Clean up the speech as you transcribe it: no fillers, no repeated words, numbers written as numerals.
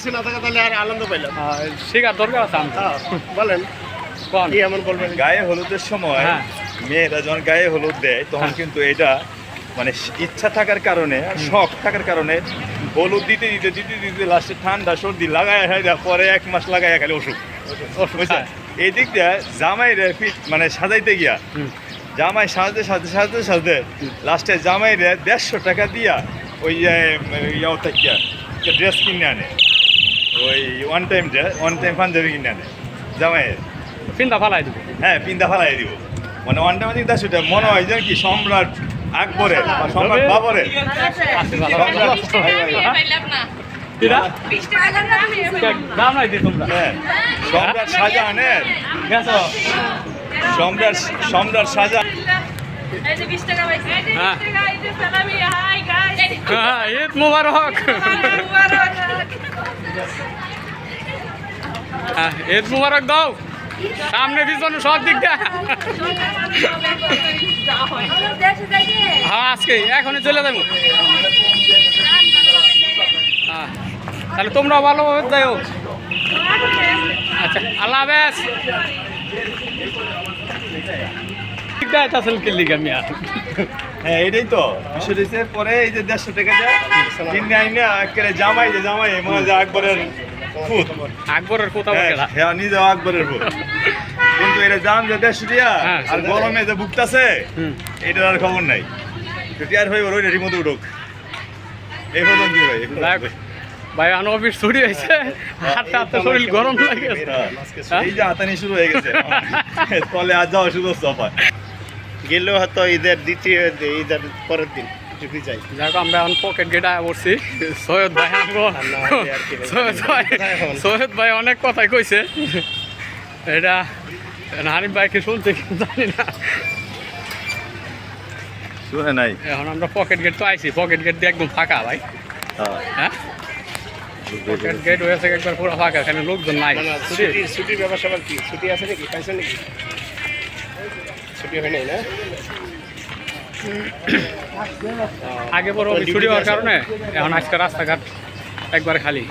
কিছু না থাকে তাহলে আর আনন্দ পাইলাম। শিকার দরকার আছে বলেন কোন কি এমন বলবেন? গায়ে হলুদের সময় হ্যাঁ। মেয়েরা যখন গায়ে হলুদ দেয় তখন কিন্তু এটা মানে ইচ্ছা থাকার কারণে আর শখ থাকার কারণে হলুদ দিতে দিতে দিতে দিতে লাস্টে ঠান্ডা সর্দি লাগায় পরে 1 মাস লাগায় খালি অসুখ বুঝছেন। এই দিক দিয়ে জামাইরে মানে সাজাইতে গিয়া জামাই সাজতে সাজতে সাজতে সাজতে লাস্টে জামাইরে 150 টাকা দিয়া ওই ইয়াও থেকে ড্রেস কিনে আনে, ওই ওয়ান টাইম পাঞ্জাবি কিনে আনে জামাইয়ের। পিন্দা ফালাই দিব। হ্যাঁ, পিন্দা ফালাই দিব। মানে ওয়ান টাইম 150 টাকা মনে হয় যে কি সম্রাট আকবরের বা সম্রাট বাবরের। দাম নাই দি তোমরা। হ্যাঁ, সম্রাট শাহজাহানের গেছো সম্রাট শাহজাহান। ঈদ মুবারক। ঈদ মুবারক দাও সামনে পিছনে সব দিক দিয়ে। হ্যাঁ আজকে এখনই চলে যাবো। হ্যাঁ তাহলে তোমরা ভালোভাবে যাও। আচ্ছা আল্লাহ হাফেজ। হ্যাঁ এটাই তো বিষয় হয়েছে। পরে এই যে 150 টাকা যায় কিনে আইনে একেবারে জামাই মনে হয় যে আকবরের ফুট। আকবরের কোথা হ্যাঁ নিজে আকবরের ফুট, কিন্তু এটা দাম যে 150 টাকা আর গরমে যে ভুগতাছে এটার আর খবর নাই। টিয়ার হয়ে ওই রেডির মধ্যে উঠুক এই পর্যন্ত ভাই। ভাই আনো অফিস ছুটি হয়েছে, হাঁটতে হাঁটতে শরীর গরম লাগে। এই যে হাতানি শুরু হয়ে গেছে ফলে আজ যাওয়া শুধু সফর গেলেও হয়তো ঈদের দ্বিতীয় ঈদের পরের দিন যদি যাই। দেখো আমরা এখন পকেট গেট আয়া পড়ছি। সৈয়দ ভাই সৈয়দ ভাই অনেক কথাই কইছে, এটা হানিফ ভাইকে শুনতে জানি না। শুনে নাই এখন আমরা পকেট গেট তো আইছি, পকেট গেট দিয়ে একদম ফাঁকা ভাই। হ্যাঁ পকেট গেট হয়েছে একবার পুরো ফাঁকা, এখানে লোকজন নাই। ছুটির ব্যবস্থা কি ছুটি আছে নাকি? পাইছে নাকি? ছুটি হয় নাই না আগে বড় ছুটি হওয়ার কারণে এখন আজকে রাস্তাঘাট একবার খালি।